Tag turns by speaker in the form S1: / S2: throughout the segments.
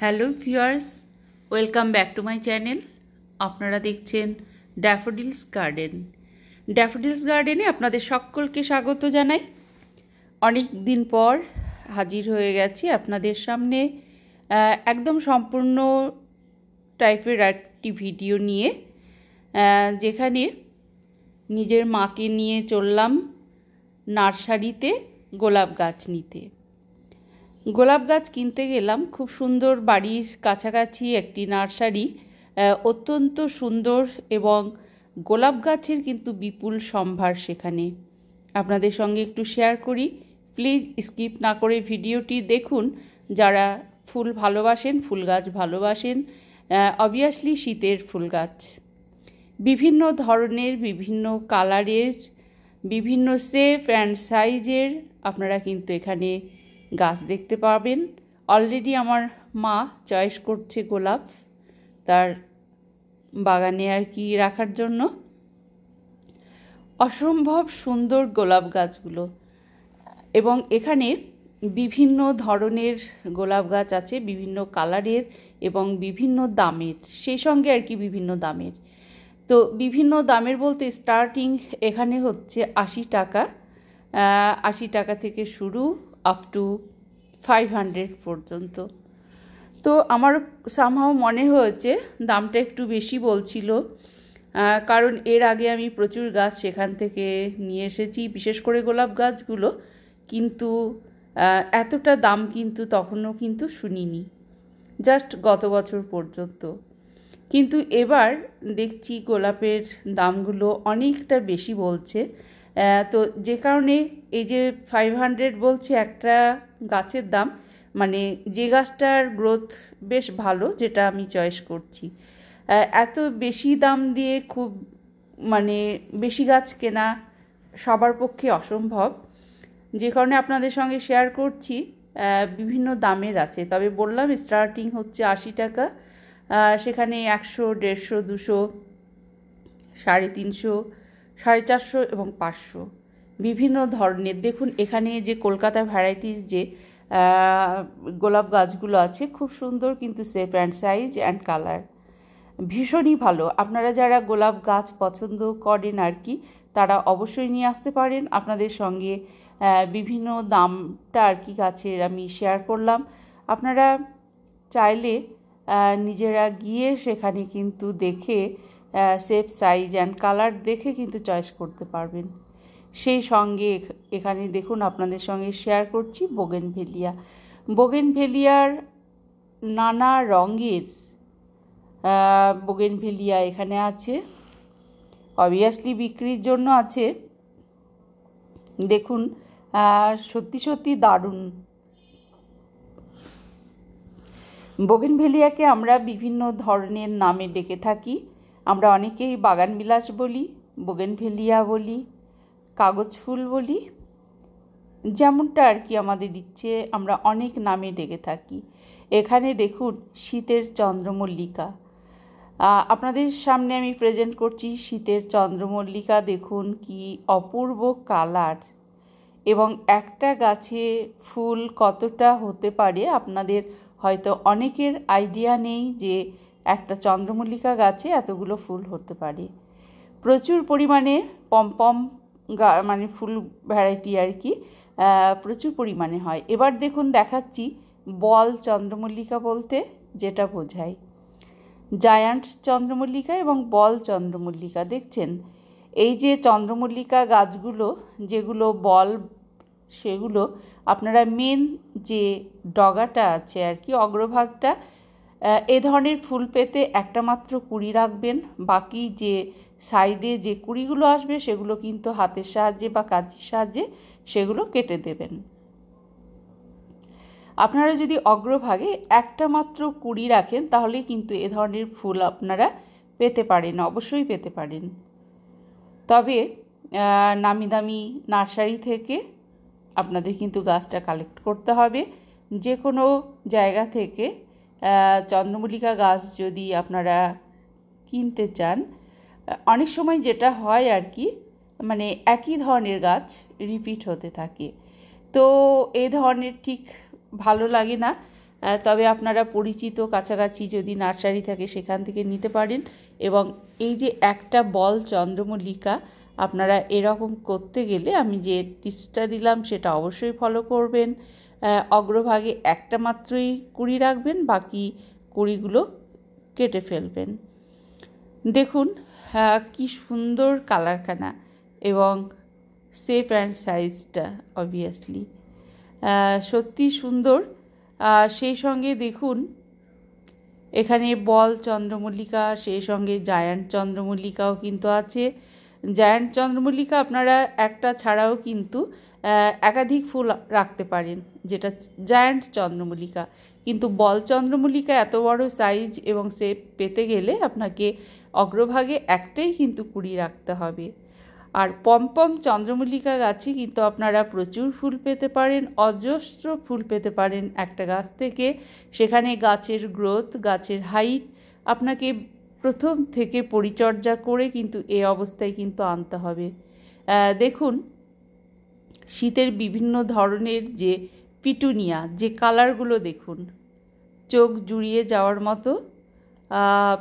S1: Hello viewers, welcome back to my channel. আপনারা দেখছেন daffodils garden. Daffodils গার্ডেনে আপনাদের সকলকে স্বাগত জানাই। অনেক দিন পর হাজির হয়ে গেছি আপনাদের সামনে একদম সম্পূর্ণ টাইপের একটি ভিডিও নিয়ে, যেখানে নিজের মাকে নিয়ে চললাম নার্সারিতে গোলাপ গাছ নিতে। গোলাপ গাছ কিনতে গেলাম। খুব সুন্দর, বাড়ির কাছাকাছি একটি নার্সারি, অত্যন্ত সুন্দর এবং গোলাপ গাছের কিন্তু বিপুল সম্ভার সেখানে। আপনাদের সঙ্গে একটু শেয়ার করি, প্লিজ স্কিপ না করে ভিডিওটি দেখুন। যারা ফুল ভালোবাসেন, ফুল গাছ ভালোবাসেন, অবভিয়াসলি শীতের ফুল গাছ, বিভিন্ন ধরনের, বিভিন্ন কালারের, বিভিন্ন শেপ অ্যান্ড সাইজের আপনারা কিন্তু এখানে গাছ দেখতে পাবেন। অলরেডি আমার মা চয়েস করছে গোলাপ তার বাগানে আর কি রাখার জন্য। অসম্ভব সুন্দর গোলাপ গাছগুলো, এবং এখানে বিভিন্ন ধরনের গোলাপ গাছ আছে, বিভিন্ন কালারের এবং বিভিন্ন দামের, সেই সঙ্গে আর কি বিভিন্ন দামের। তো বিভিন্ন দামের বলতে স্টার্টিং এখানে হচ্ছে 80 টাকা, 80 টাকা থেকে শুরু আপ টু 500 পর্যন্ত। তো আমার সামহাও মনে হয়েছে দামটা একটু বেশি বলছিল, কারণ এর আগে আমি প্রচুর গাছ সেখান থেকে নিয়ে এসেছি, বিশেষ করে গোলাপ গাছগুলো, কিন্তু এতটা দাম কিন্তু তখনও কিন্তু শুনিনি, জাস্ট গত বছর পর্যন্ত। কিন্তু এবার দেখছি গোলাপের দামগুলো অনেকটা বেশি বলছে। তো যে কারণে এই যে 500 বলছে একটা গাছের দাম, মানে যে গাছটার গ্রোথ বেশ ভালো, যেটা আমি চয়েস করছি, এত বেশি দাম দিয়ে খুব মানে বেশি গাছ কেনা সবার পক্ষে অসম্ভব। যে কারণে আপনাদের সঙ্গে শেয়ার করছি, বিভিন্ন দামের আছে। তবে বললাম স্টার্টিং হচ্ছে 80 টাকা, সেখানে 100, 150, 200, 350, 450 এবং 500 বিভিন্ন ধরনের। দেখুন এখানে যে কলকাতা ভ্যারাইটিস যে গোলাপ গাছগুলো আছে, খুব সুন্দর কিন্তু shape and size and colour ভীষণই ভালো। আপনারা যারা গোলাপ গাছ পছন্দ করেন আর কি, তারা অবশ্যই নিয়ে আসতে পারেন। আপনাদের সঙ্গে বিভিন্ন দামটা আর কি গাছের আমি শেয়ার করলাম। আপনারা চাইলে নিজেরা গিয়ে সেখানে কিন্তু দেখে শেপ, সাইজ অ্যান্ড কালার দেখে কিন্তু চয়েস করতে পারবেন। সেই সঙ্গে এখানে দেখুন আপনাদের সঙ্গে শেয়ার করছি বোগেনভেলিয়া। বোগেনভেলিয়ার নানা রঙের বোগেনভেলিয়া এখানে আছে, অবভিয়াসলি বিক্রির জন্য আছে। দেখুন সত্যি সত্যি দারুণ। বোগেনভেলিয়াকে আমরা বিভিন্ন ধরনের নামে ডেকে থাকি। আমরা অনেকেই বাগান বিলাস বলি, বোগেনভেলিয়া বলি, কাগজ ফুল বলি, যেমনটা আর কি আমাদের ইচ্ছে আমরা অনেক নামে ডেকে থাকি। এখানে দেখুন শীতের চন্দ্রমল্লিকা, আপনাদের সামনে আমি প্রেজেন্ট করছি শীতের চন্দ্রমল্লিকা। দেখুন কি অপূর্ব কালার, এবং একটা গাছে ফুল কতটা হতে পারে আপনাদের হয়তো অনেকের আইডিয়া নেই যে একটা চন্দ্রমল্লিকা গাছে এতগুলো ফুল হতে পারে। প্রচুর পরিমাণে পমপম মানে ফুল ভ্যারাইটি আর কি প্রচুর পরিমাণে হয়। এবার দেখুন দেখাচ্ছি বল চন্দ্রমল্লিকা বলতে যেটা বোঝায়, জায়ান্ট চন্দ্রমল্লিকা এবং বল চন্দ্রমল্লিকা। দেখছেন এই যে চন্দ্রমল্লিকা গাছগুলো যেগুলো বল, সেগুলো আপনারা মেন যে ডগাটা আছে আর কি, অগ্রভাগটা, এ ধরনের ফুল পেতে একটা মাত্র কুড়ি রাখবেন। বাকি যে সাইডে যে কুড়িগুলো আসবে সেগুলো কিন্তু হাতের সাহায্যে বা কাঁচির সাহায্যে সেগুলো কেটে দেবেন। আপনারা যদি অগ্রভাগে একটা মাত্র কুড়ি রাখেন তাহলে কিন্তু এ ধরনের ফুল আপনারা পেতে পারেন, অবশ্যই পেতে পারেন। তবে নামি দামি নার্সারি থেকে আপনাদের কিন্তু গাছটা কালেক্ট করতে হবে। যে কোনো জায়গা থেকে চন্দ্রমল্লিকা গাছ যদি আপনারা কিনতে চান, অনেক সময় যেটা হয় আর কি, মানে একই ধরনের গাছ রিপিট হতে থাকে, তো এই ধরনের ঠিক ভালো লাগে না। তবে আপনারা পরিচিত কাছাকাছি যদি নার্সারি থাকে সেখান থেকে নিতে পারেন। এবং এই যে একটা বল চন্দ্রমল্লিকা আপনারা এরকম করতে গেলে আমি যে টিপসটা দিলাম সেটা অবশ্যই ফলো করবেন। অগ্রভাগে একটা মাত্রই কুঁড়ি রাখবেন, বাকি কুঁড়িগুলো কেটে ফেলবেন। দেখুন কি সুন্দর কালারখানা এবং শেপ অ্যান্ড সাইজটা অবভিয়াসলি সত্যি সুন্দর। সেই সঙ্গে দেখুন এখানে বল চন্দ্রমল্লিকা, সেই সঙ্গে জায়ান্ট চন্দ্রমল্লিকাও কিন্তু আছে। জায়ান্ট চন্দ্রমল্লিকা আপনারা একটা ছাড়াও কিন্তু একাধিক ফুল রাখতে পারেন, যেটা জায়ান্ট চন্দ্রমল্লিকা। কিন্তু বল চন্দ্রমল্লিকা এত বড় সাইজ এবং শেপ পেতে গেলে আপনাকে অগ্রভাগে একটাই কিন্তু কুঁড়ি রাখতে হবে। আর পমপম চন্দ্রমল্লিকা গাছে কিন্তু আপনারা প্রচুর ফুল পেতে পারেন, অজস্র ফুল পেতে পারেন একটা গাছ থেকে। সেখানে গাছের গ্রোথ, গাছের হাইট আপনাকে প্রথম থেকে পরিচর্যা করে কিন্তু এই অবস্থায় কিন্তু আনতে হবে। দেখুন শীতের বিভিন্ন ধরনের যে পিটুনিয়া, যে কালারগুলো দেখুন, চোখ জুড়িয়ে যাওয়ার মতো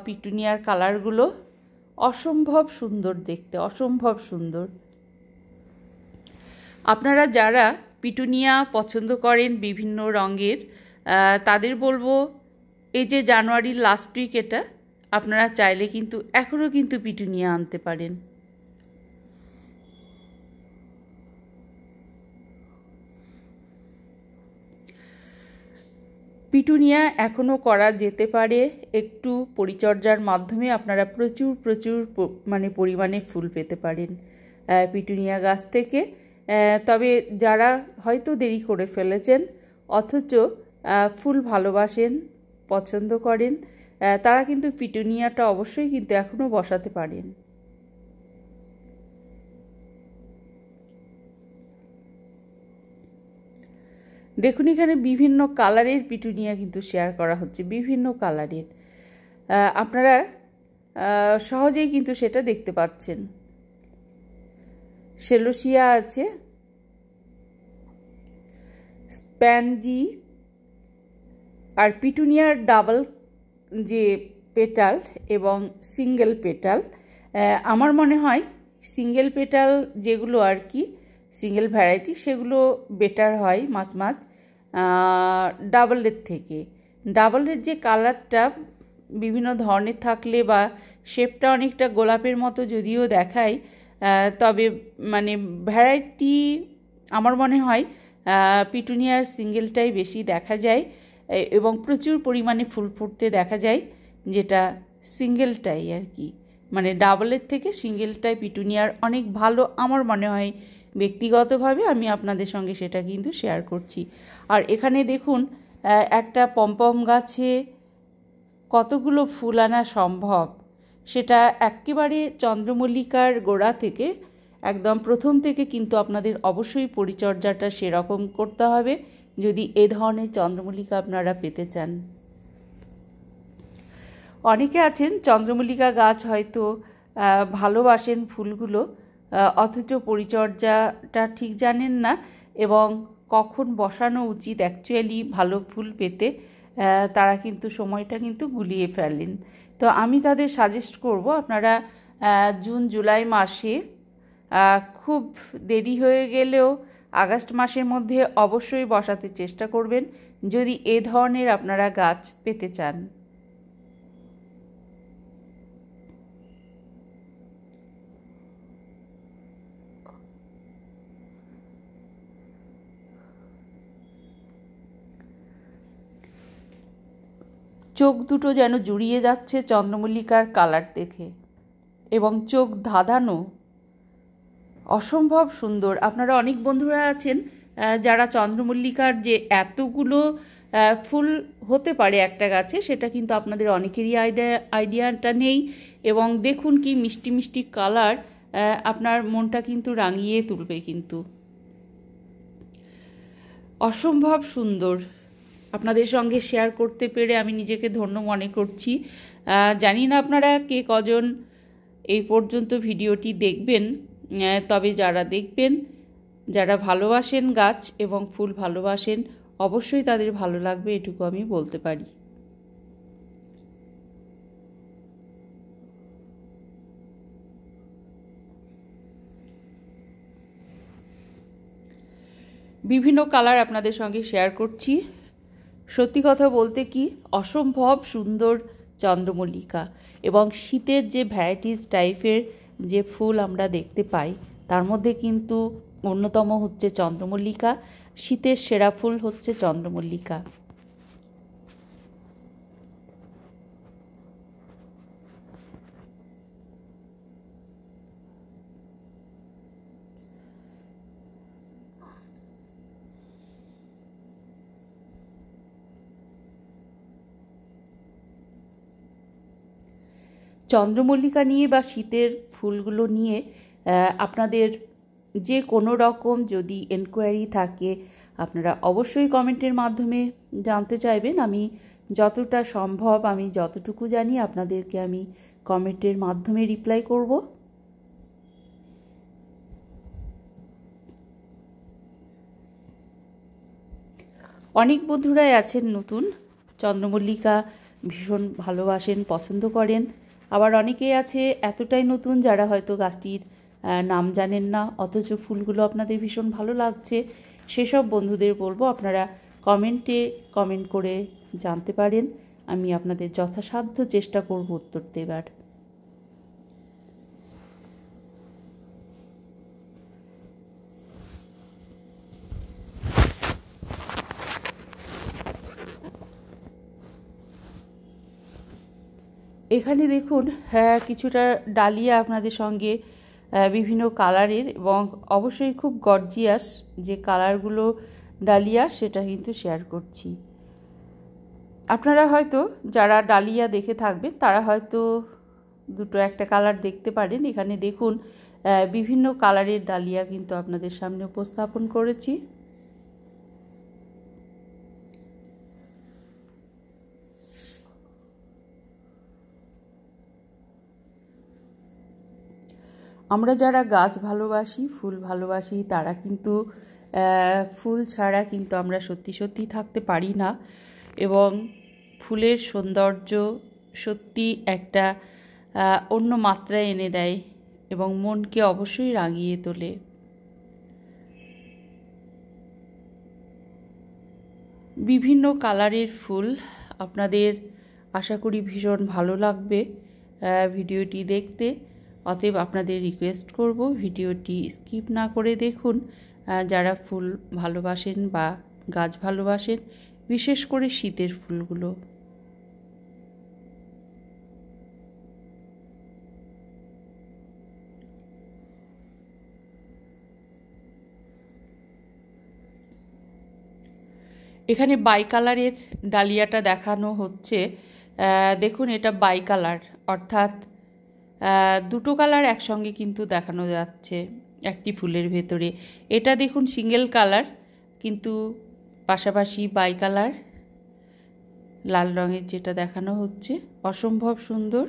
S1: পিটুনিয়ার কালারগুলো অসম্ভব সুন্দর দেখতে, অসম্ভব সুন্দর। আপনারা যারা পিটুনিয়া পছন্দ করেন বিভিন্ন রঙের, তাদের বলবো এই যে জানুয়ারির লাস্ট উইক এটা আপনারা চাইলে কিন্তু এখনও কিন্তু পিটুনিয়া আনতে পারেন। পিটুনিয়া এখনও করা যেতে পারে, একটু পরিচর্যার মাধ্যমে আপনারা প্রচুর প্রচুর পরিমাণে ফুল পেতে পারেন পিটুনিয়া গাছ থেকে। তবে যারা হয়তো দেরি করে ফেলেছেন অথচ ফুল ভালোবাসেন, পছন্দ করেন, তারা কিন্তু পিটুনিয়াটা অবশ্যই কিন্তু এখনও বসাতে পারেন। দেখুন এখানে বিভিন্ন কালারের পিটুনিয়া কিন্তু শেয়ার করা হচ্ছে, বিভিন্ন কালারের। আপনারা সহজেই কিন্তু সেটা দেখতে পাচ্ছেন। সেলোসিয়া আছে, স্প্যানজি, আর পিটুনিয়ার ডাবল যে পেটাল এবং সিঙ্গেল পেটাল। আমার মনে হয় সিঙ্গেল পেটাল যেগুলো আর কি সিঙ্গেল ভ্যারাইটি সেগুলো বেটার হয় মাছ ডাবলের থেকে। ডাবলের যে কালারটা বিভিন্ন ধরনের থাকলে বা শেপটা অনেকটা গোলাপের মতো যদিও দেখায়, তবে ভ্যারাইটি আমার মনে হয় পিটুনিয়ার সিঙ্গেলটাই বেশি দেখা যায় এবং প্রচুর পরিমাণে ফুল ফুটতে দেখা যায়, যেটা সিঙ্গেলটাই আর কি। ডাবলের থেকে সিঙ্গেলটাই পিটুনিয়ার অনেক ভালো আমার মনে হয় ব্যক্তিগতভাবে। আমি আপনাদের সঙ্গে সেটা কিন্তু শেয়ার করছি। আর এখানে দেখুন একটা পমপম গাছে কতগুলো ফুল আনা সম্ভব, সেটা একেবারে চন্দ্রমল্লিকার গোড়া থেকে একদম প্রথম থেকে কিন্তু আপনাদের অবশ্যই পরিচর্যাটা সেরকম করতে হবে যদি এ ধরনের চন্দ্রমল্লিকা আপনারা পেতে চান। অনেকে আছেন চন্দ্রমল্লিকা গাছ হয়তো ভালোবাসেন ফুলগুলো, অথচ পরিচর্যাটা ঠিক জানেন না এবং কখন বসানো উচিত অ্যাকচুয়ালি ভালো ফুল পেতে, তারা কিন্তু সময়টা কিন্তু গুলিয়ে ফেলেন। তো আমি তাদের সাজেস্ট করব আপনারা জুন জুলাই মাসে, খুব দেরি হয়ে গেলেও আগস্ট মাসের মধ্যে অবশ্যই বসাতে চেষ্টা করবেন যদি এ ধরনের আপনারা গাছ পেতে চান। চোখ দুটো যেন জুড়িয়ে যাচ্ছে চন্দ্রমল্লিকার কালার দেখে এবং চোখ ধাঁধানো, অসম্ভব সুন্দর। আপনারা অনেক বন্ধুরা আছেন যারা চন্দ্রমল্লিকার যে এতগুলো ফুল হতে পারে একটা গাছে সেটা কিন্তু আপনাদের অনেকেরই আইডিয়াটা নেই। এবং দেখুন কি মিষ্টি মিষ্টি কালার, আপনার মনটা কিন্তু রাঙিয়ে তুলবে, কিন্তু অসম্ভব সুন্দর। আপনাদের সঙ্গে শেয়ার করতে পেরে আমি নিজেকে ধন্য মনে করছি। জানি না আপনারা কে কজন এই পর্যন্ত ভিডিওটি দেখবেন, তবে যারা দেখবেন, যারা ভালোবাসেন গাছ এবং ফুল ভালোবাসেন, অবশ্যই তাদের ভালো লাগবে, এটুকু আমি বলতে পারি। বিভিন্ন কালার আপনাদের সঙ্গে শেয়ার করছি। সত্যি কথা বলতে কি, অসম্ভব সুন্দর চন্দ্রমল্লিকা, এবং শীতের যে ভ্যারাইটিস টাইপের যে ফুল আমরা দেখতে পাই তার মধ্যে কিন্তু অন্যতম হচ্ছে চন্দ্রমল্লিকা। শীতের সেরা ফুল হচ্ছে চন্দ্রমল্লিকা। চন্দ্রমল্লিকা নিয়ে বা শীতের ফুলগুলো নিয়ে আপনাদের যে কোনো রকম যদি এনকোয়ারি থাকে আপনারা অবশ্যই কমেন্টের মাধ্যমে জানতে চাইবেন। আমি যতটা সম্ভব, আমি যতটুকু জানি আপনাদেরকে আমি কমেন্টের মাধ্যমে রিপ্লাই করব। অনেক বন্ধুরাই আছেন নতুন, চন্দ্রমল্লিকা ভীষণ ভালোবাসেন, পছন্দ করেন। আবার অনেকেই আছে এতটাই নতুন যারা হয়তো গাছটির নাম জানেন না, অথচ ফুলগুলো আপনাদের ভীষণ ভালো লাগছে। সেসব বন্ধুদের বলবো আপনারা কমেন্টে কমেন্ট করে জানতে পারেন, আমি আপনাদের যথাসাধ্য চেষ্টা করব উত্তর দেবার। এখানে দেখুন কিছুটা ডালিয়া আপনাদের সঙ্গে বিভিন্ন কালারের এবং অবশ্যই খুব গর্জিয়াস যে কালারগুলো ডালিয়া সেটা কিন্তু শেয়ার করছি। আপনারা হয়তো যারা ডালিয়া দেখে থাকবেন তারা হয়তো দুটো একটা কালার দেখতে পারেন। এখানে দেখুন বিভিন্ন কালারের ডালিয়া কিন্তু আপনাদের সামনে উপস্থাপন করেছি। আমরা যারা গাছ ভালোবাসি, ফুল ভালোবাসি, তারা কিন্তু ফুল ছাড়া কিন্তু আমরা সত্যি সত্যি থাকতে পারি না, এবং ফুলের সৌন্দর্য সত্যি একটা অন্য মাত্রায় এনে দেয় এবং মনকে অবশ্যই রাঙিয়ে তোলে। বিভিন্ন কালারের ফুল আপনাদের আশা করি ভীষণ ভালো লাগবে ভিডিওটি দেখতে। অতএব আপনাদের রিকোয়েস্ট করব ভিডিওটি স্কিপ না করে দেখুন। যারা ফুল ভালোবাসেন বা গাছ ভালোবাসেন, বিশেষ করে শীতের ফুলগুলো। এখানে বাই কালারের ডালিয়াটা দেখানো হচ্ছে। দেখুন এটা বাই কালার, অর্থাৎ দুটো কালার একসঙ্গে কিন্তু দেখানো যাচ্ছে একটি ফুলের ভেতরে। এটা দেখুন সিঙ্গেল কালার, কিন্তু পাশাপাশি বাই কালার লাল রঙের যেটা দেখানো হচ্ছে, অসম্ভব সুন্দর।